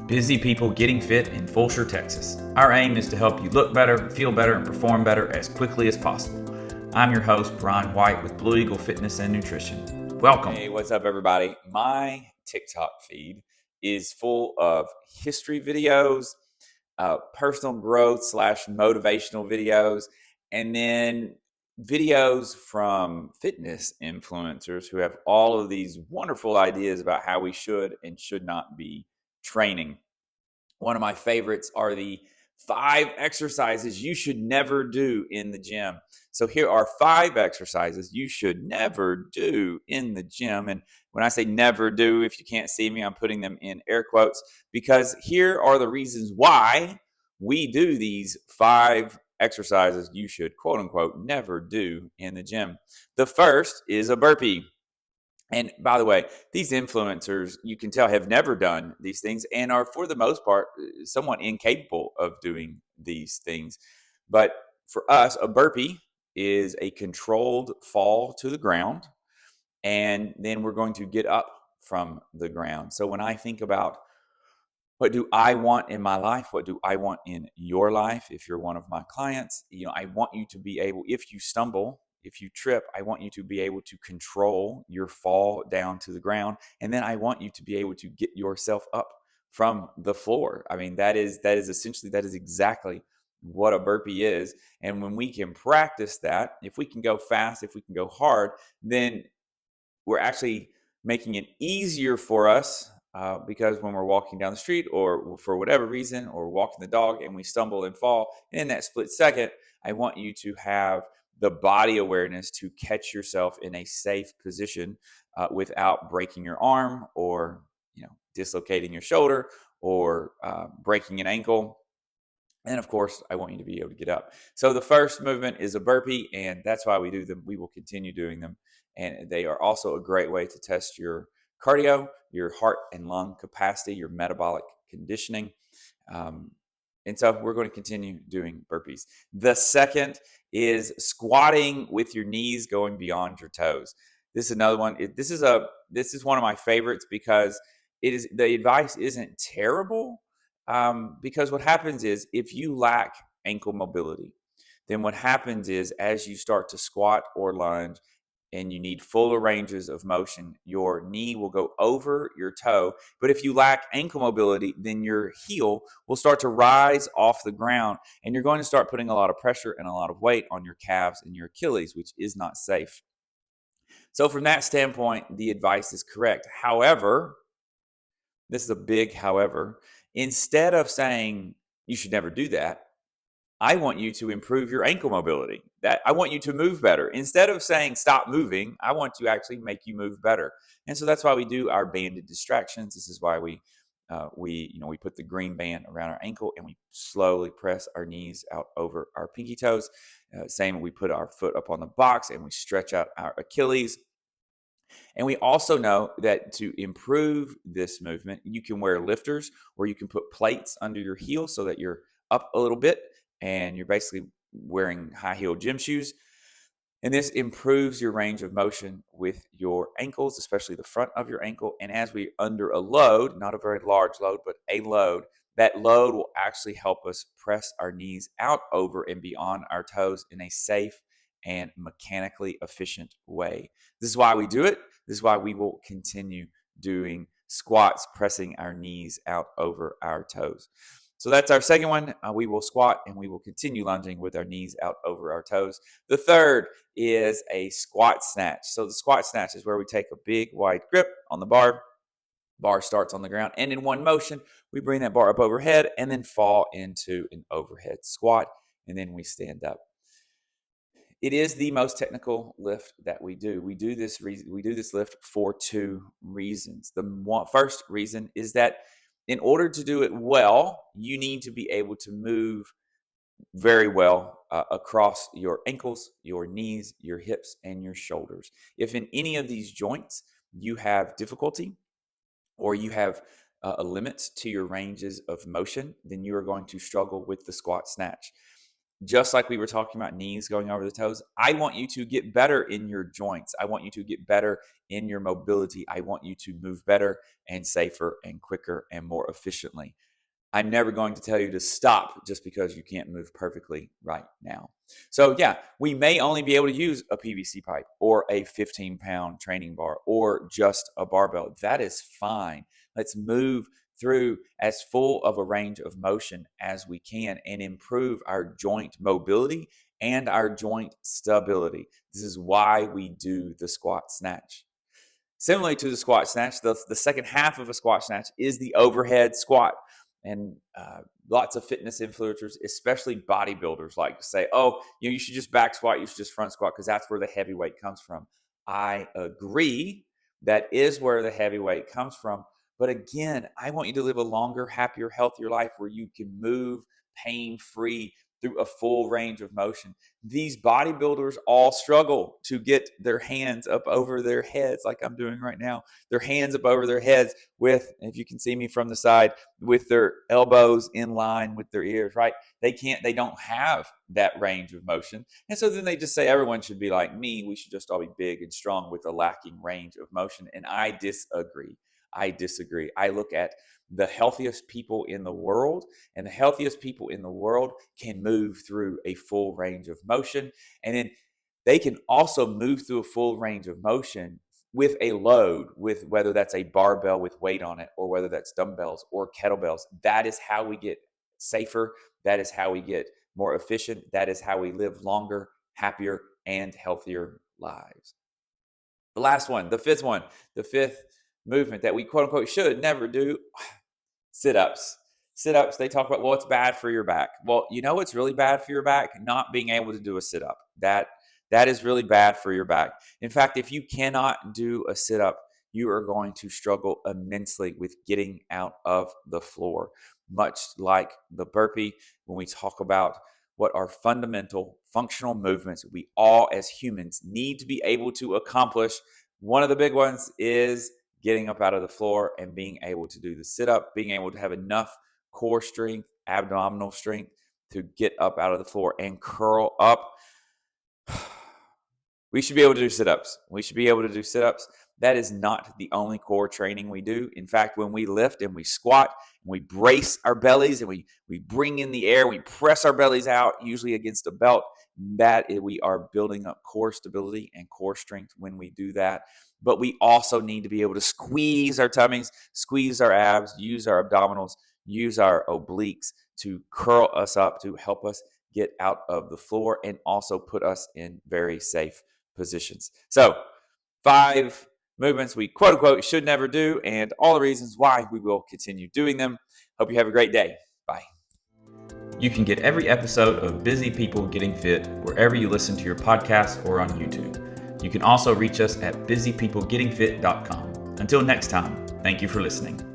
busy people getting fit in Fulshear, Texas. Our aim is to help you look better, feel better, and perform better as quickly as possible. I'm your host, Bryan White with Blue Eagle Fitness and Nutrition. Welcome. Hey, what's up, everybody? My TikTok feed is full of history videos, personal growth / motivational videos, and then videos from fitness influencers who have all of these wonderful ideas about how we should and should not be training. One of my favorites are the 5 exercises you should never do in the gym. So here are 5 exercises you should never do in the gym. And when I say never do, if you can't see me, I'm putting them in air quotes, because here are the reasons why we do these 5 exercises you should, quote unquote, never do in the gym. The first is a burpee. And by the way, these influencers, you can tell, have never done these things and are, for the most part, somewhat incapable of doing these things. But for us, a burpee is a controlled fall to the ground, and then we're going to get up from the ground. So when I think about what do I want in my life, what do I want in your life, if you're one of my clients, I want you to be able, if you stumble, if you trip, I want you to be able to control your fall down to the ground. And then I want you to be able to get yourself up from the floor. I mean, that is exactly what a burpee is. And when we can practice that, if we can go fast, if we can go hard, then we're actually making it easier for us, because when we're walking down the street or for whatever reason, or walking the dog and we stumble and fall, in that split second, I want you to have the body awareness to catch yourself in a safe position, without breaking your arm or dislocating your shoulder or breaking an ankle. And of course, I want you to be able to get up. So the first movement is a burpee, and that's why we do them. We will continue doing them. And they are also a great way to test your cardio, your heart and lung capacity, your metabolic conditioning. And so we're going to continue doing burpees. The second is squatting with your knees going beyond your toes. This is another one. This is one of my favorites because the advice isn't terrible. Because what happens is, if you lack ankle mobility, then what happens is, as you start to squat or lunge and you need fuller ranges of motion, your knee will go over your toe. But if you lack ankle mobility, then your heel will start to rise off the ground, and you're going to start putting a lot of pressure and a lot of weight on your calves and your Achilles, which is not safe. So from that standpoint, the advice is correct. However, this is a big however, instead of saying you should never do that, I want you to improve your ankle mobility. That I want you to move better. Instead of saying stop moving, I want to actually make you move better. And so that's why we do our banded distractions. This is why we put the green band around our ankle and we slowly press our knees out over our pinky toes. Same, we put our foot up on the box and we stretch out our Achilles. And we also know that to improve this movement, you can wear lifters, or you can put plates under your heel so that you're up a little bit and you're basically wearing high heel gym shoes. And this improves your range of motion with your ankles, especially the front of your ankle. And as we under a load, not a very large load, but a load, that load will actually help us press our knees out over and beyond our toes in a safe and mechanically efficient way. This is why we do it. This is why we will continue doing squats, pressing our knees out over our toes. So that's our second one. We will squat and we will continue lunging with our knees out over our toes. The third is a squat snatch. So the squat snatch is where we take a big wide grip on the bar. Bar starts on the ground, and in one motion, we bring that bar up overhead and then fall into an overhead squat, and then we stand up. It is the most technical lift that we do. We do this lift for 2 reasons. The first reason is that in order to do it well, you need to be able to move very well across your ankles, your knees, your hips, and your shoulders. If in any of these joints you have difficulty, or you have a limit to your ranges of motion, then you are going to struggle with the squat snatch. just like we were talking about knees going over the toes, I want you to get better in your joints. I want you to get better in your mobility. I want you to move better and safer and quicker and more efficiently. I'm never going to tell you to stop just because you can't move perfectly right now. So yeah, we may only be able to use a PVC pipe or a 15-pound training bar or just a barbell. That is fine. Let's move through as full of a range of motion as we can and improve our joint mobility and our joint stability. This is why we do the squat snatch. Similarly to the squat snatch, the second half of a squat snatch is the overhead squat. And lots of fitness influencers, especially bodybuilders, like to say, oh, you should just back squat, you should just front squat, because that's where the heavy weight comes from. I agree. That is where the heavy weight comes from. But again, I want you to live a longer, happier, healthier life where you can move pain-free through a full range of motion. These bodybuilders all struggle to get their hands up over their heads, like I'm doing right now. Their hands up over their heads with, if you can see me from the side, with their elbows in line with their ears, right? They don't have that range of motion. And so then they just say everyone should be like me. We should just all be big and strong with a lacking range of motion. And I disagree. I look at the healthiest people in the world, and the healthiest people in the world can move through a full range of motion. And then they can also move through a full range of motion with a load, with whether that's a barbell with weight on it or whether that's dumbbells or kettlebells. That is how we get safer. That is how we get more efficient. That is how we live longer, happier, and healthier lives. The last one, the fifth movement that we quote unquote should never do, sit-ups. Sit-ups, they talk about, well, it's bad for your back. Well, you know what's really bad for your back? Not being able to do a sit-up. That is really bad for your back. In fact, if you cannot do a sit-up, you are going to struggle immensely with getting out of the floor. Much like the burpee, when we talk about what are fundamental functional movements we all as humans need to be able to accomplish, one of the big ones is getting up out of the floor and being able to do the sit-up, being able to have enough core strength, abdominal strength to get up out of the floor and curl up. We should be able to do sit-ups. That is not the only core training we do. In fact, when we lift and we squat and we brace our bellies and we bring in the air, we press our bellies out, usually against a belt, we are building up core stability and core strength when we do that. But we also need to be able to squeeze our tummies, squeeze our abs, use our abdominals, use our obliques to curl us up, to help us get out of the floor and also put us in very safe positions. So 5 movements we quote unquote should never do, and all the reasons why we will continue doing them. Hope you have a great day. Bye. You can get every episode of Busy People Getting Fit wherever you listen to your podcast or on YouTube. You can also reach us at busypeoplegettingfit.com. Until next time, thank you for listening.